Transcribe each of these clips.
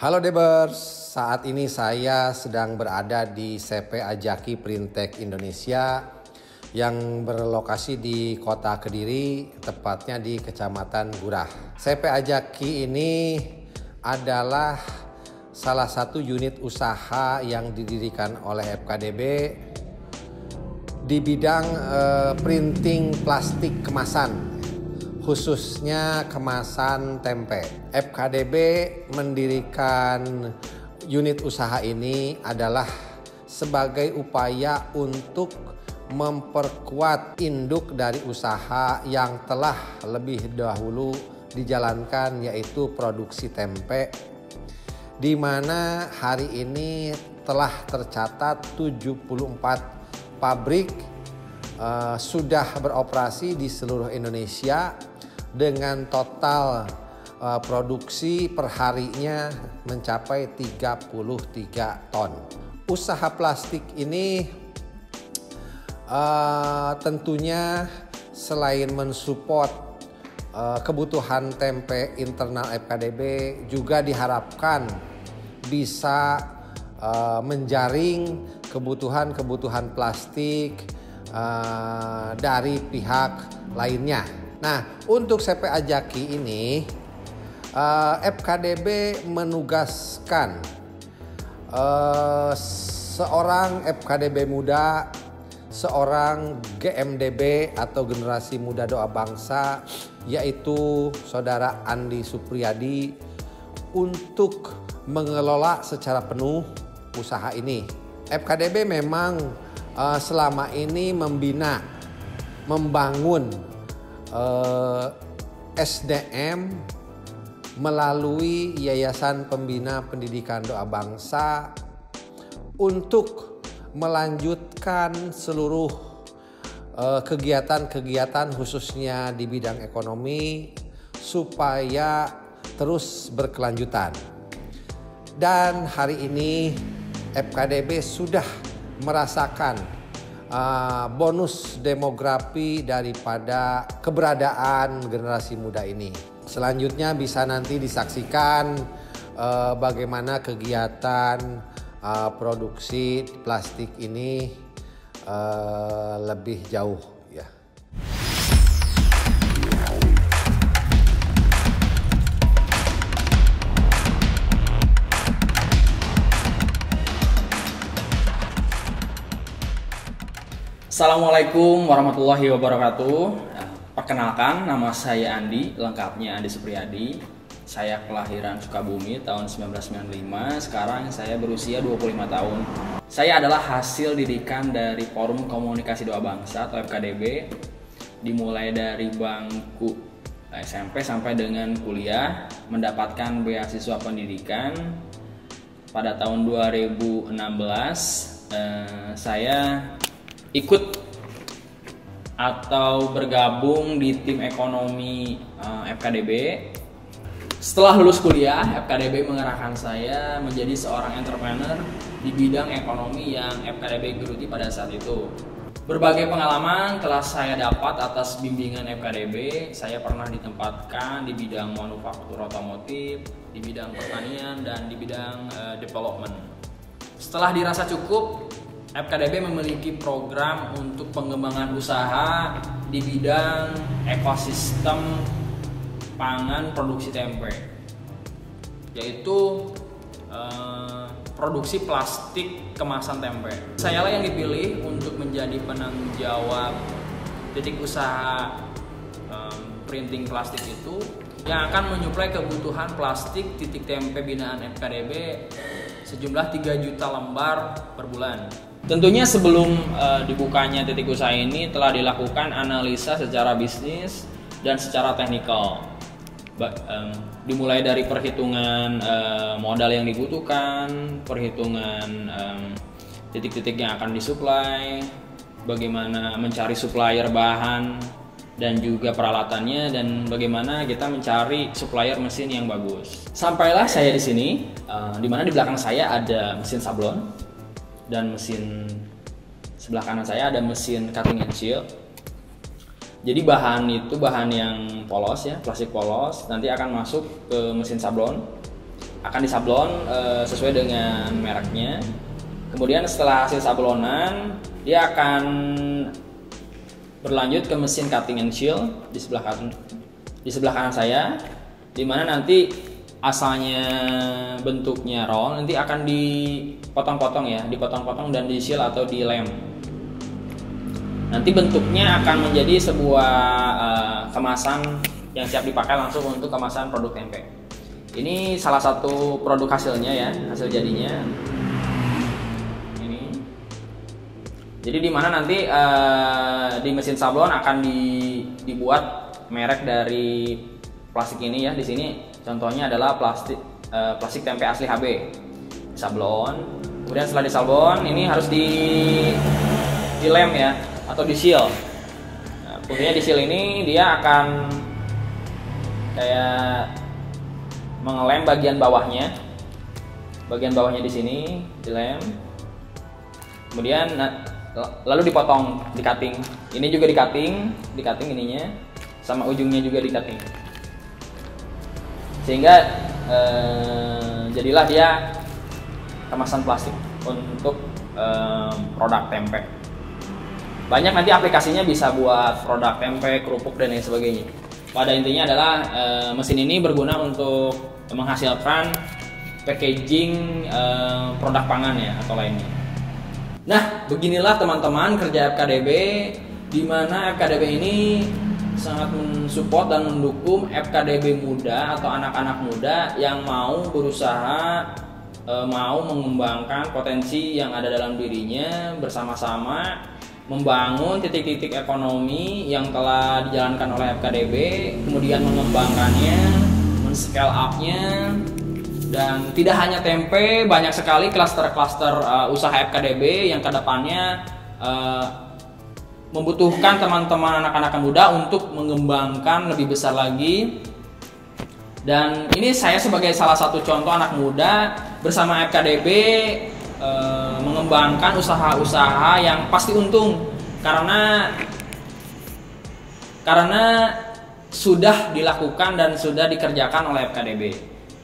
Halo Debers, saat ini saya sedang berada di CP Ajaki Printek Indonesia yang berlokasi di Kota Kediri, tepatnya di Kecamatan Gurah. CP Ajaki ini adalah salah satu unit usaha yang didirikan oleh FKDB di bidang printing plastik kemasan, khususnya kemasan tempe. FKDB mendirikan unit usaha ini adalah sebagai upaya untuk memperkuat induk dari usaha yang telah lebih dahulu dijalankan, yaitu produksi tempe, di mana hari ini telah tercatat 74 pabrik sudah beroperasi di seluruh Indonesia dengan total produksi perharinya mencapai 33 ton. Usaha plastik ini tentunya selain mensupport kebutuhan tempe internal FKDB, juga diharapkan bisa menjaring kebutuhan plastik dari pihak lainnya. Nah, untuk CP Ajaki ini FKDB menugaskan seorang FKDB muda, seorang GMDB atau Generasi Muda Doa Bangsa, yaitu Saudara Andi Supriyadi, untuk mengelola secara penuh usaha ini. FKDB memang selama ini membina, membangun SDM melalui Yayasan Pembina Pendidikan Doa Bangsa untuk melanjutkan seluruh kegiatan-kegiatan khususnya di bidang ekonomi supaya terus berkelanjutan. Dan hari ini FKDB sudah merasakan bonus demografi daripada keberadaan generasi muda ini. Selanjutnya bisa nanti disaksikan bagaimana kegiatan produksi plastik ini lebih jauh ya. Assalamualaikum warahmatullahi wabarakatuh. Perkenalkan, nama saya Andi, lengkapnya Andi Supriyadi. Saya kelahiran Sukabumi tahun 1995, sekarang saya berusia 25 tahun. Saya adalah hasil didikan dari Forum Komunikasi Doa Bangsa atau FKDB, dimulai dari bangku SMP sampai dengan kuliah, mendapatkan beasiswa pendidikan. Pada tahun 2016 saya ikut atau bergabung di tim ekonomi FKDB. Setelah lulus kuliah, FKDB mengerahkan saya menjadi seorang entrepreneur di bidang ekonomi yang FKDB geluti pada saat itu. Berbagai pengalaman telah saya dapat atas bimbingan FKDB. Saya pernah ditempatkan di bidang manufaktur otomotif, di bidang pertanian, dan di bidang development. Setelah dirasa cukup, FKDB memiliki program untuk pengembangan usaha di bidang ekosistem pangan produksi tempe, yaitu produksi plastik kemasan tempe. Sayalah yang dipilih untuk menjadi penanggung jawab titik usaha printing plastik itu, yang akan menyuplai kebutuhan plastik titik tempe binaan FKDB sejumlah 3 juta lembar per bulan. Tentunya sebelum dibukanya titik usaha ini telah dilakukan analisa secara bisnis dan secara teknikal. Dimulai dari perhitungan modal yang dibutuhkan, perhitungan titik-titik yang akan disuplai, bagaimana mencari supplier bahan dan juga peralatannya, dan bagaimana kita mencari supplier mesin yang bagus. Sampailah saya di sini, di mana di belakang saya ada mesin sablon, dan mesin sebelah kanan saya ada mesin cutting and shield. Jadi bahan itu bahan yang polos ya, plastik polos, nanti akan masuk ke mesin sablon. akan disablon sesuai dengan mereknya. Kemudian setelah hasil sablonan, dia akan berlanjut ke mesin cutting and shield di sebelah kanan saya, dimana nanti asalnya bentuknya roll, nanti akan dipotong-potong ya, dipotong-potong dan di shield atau di lem. Nanti bentuknya akan menjadi sebuah kemasan yang siap dipakai langsung untuk kemasan produk tempe. Ini salah satu produk hasilnya ya, hasil jadinya. Ini. Jadi di mana nanti di mesin sablon akan dibuat merek dari plastik ini ya. Di sini contohnya adalah plastik tempe asli HB. Sablon. Kemudian setelah disablon ini harus dilem ya, atau di seal. Nah, fungsinya di seal ini dia akan kayak mengelem bagian bawahnya di sini, dilem. Kemudian lalu dipotong, di cutting. Ini juga di cutting ininya, sama ujungnya juga di cutting. Sehingga jadilah dia kemasan plastik untuk produk tempe. Banyak nanti aplikasinya, bisa buat produk tempe, kerupuk dan lain sebagainya. Pada intinya adalah mesin ini berguna untuk menghasilkan packaging produk pangan ya atau lainnya. Nah, beginilah teman-teman kerja FKDB, di mana FKDB ini sangat mensupport dan mendukung FKDB muda atau anak-anak muda yang mau berusaha, mau mengembangkan potensi yang ada dalam dirinya, bersama-sama membangun titik-titik ekonomi yang telah dijalankan oleh FKDB, kemudian mengembangkannya, men-scale up-nya, dan tidak hanya tempe, banyak sekali klaster-klaster usaha FKDB yang kedepannya membutuhkan teman-teman anak-anak muda untuk mengembangkan lebih besar lagi. Dan ini saya sebagai salah satu contoh anak muda bersama FKDB mengembangkan usaha-usaha yang pasti untung karena sudah dilakukan dan sudah dikerjakan oleh FKDB.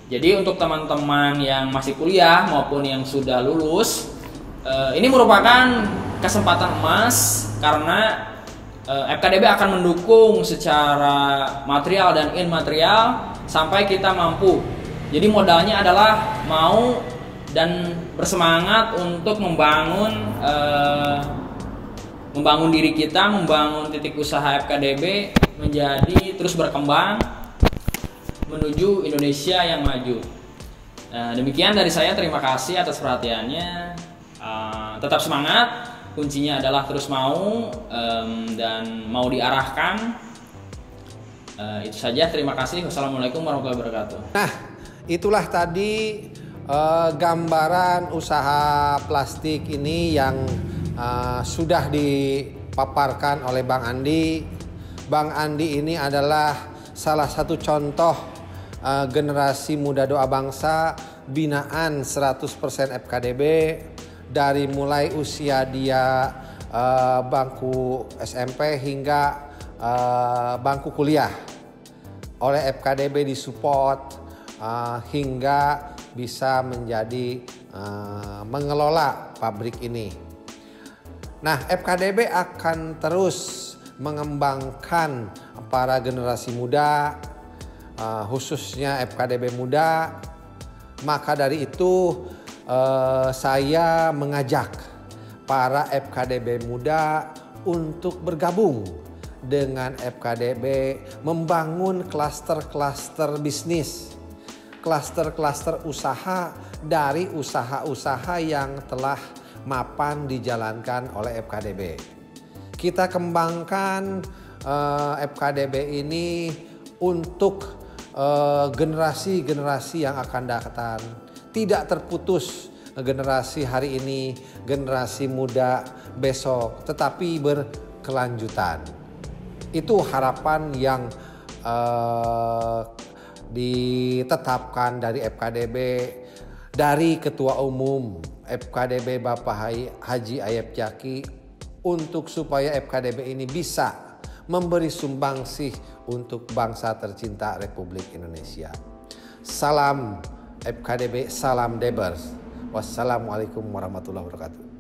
Jadi untuk teman-teman yang masih kuliah maupun yang sudah lulus, ini merupakan kesempatan emas karena FKDB akan mendukung secara material dan immaterial sampai kita mampu. Jadi modalnya adalah mau dan bersemangat untuk membangun diri kita, membangun titik usaha FKDB menjadi terus berkembang menuju Indonesia yang maju. Nah, demikian dari saya, terima kasih atas perhatiannya. Tetap semangat, kuncinya adalah terus mau dan mau diarahkan. Itu saja, terima kasih. Wassalamualaikum warahmatullahi wabarakatuh. Nah, itulah tadi gambaran usaha plastik ini yang sudah dipaparkan oleh Bang Andi. Bang Andi ini adalah salah satu contoh generasi muda doa bangsa binaan 100% FKDB dari mulai usia dia bangku SMP hingga bangku kuliah. Oleh FKDB disupport hingga bisa menjadi mengelola pabrik ini. Nah, FKDB akan terus mengembangkan para generasi muda, khususnya FKDB muda. Maka dari itu saya mengajak para FKDB muda untuk bergabung dengan FKDB, membangun klaster-klaster bisnis, klaster-klaster usaha dari usaha-usaha yang telah mapan dijalankan oleh FKDB. Kita kembangkan FKDB ini untuk generasi-generasi yang akan datang. Tidak terputus generasi hari ini, generasi muda besok, tetapi berkelanjutan. Itu harapan yang ditetapkan dari FKDB, dari Ketua Umum FKDB Bapak Haji Ayep Jaki, untuk supaya FKDB ini bisa memberi sumbangsih untuk bangsa tercinta Republik Indonesia. Salam FKDB, salam Debers. Wassalamualaikum warahmatullahi wabarakatuh.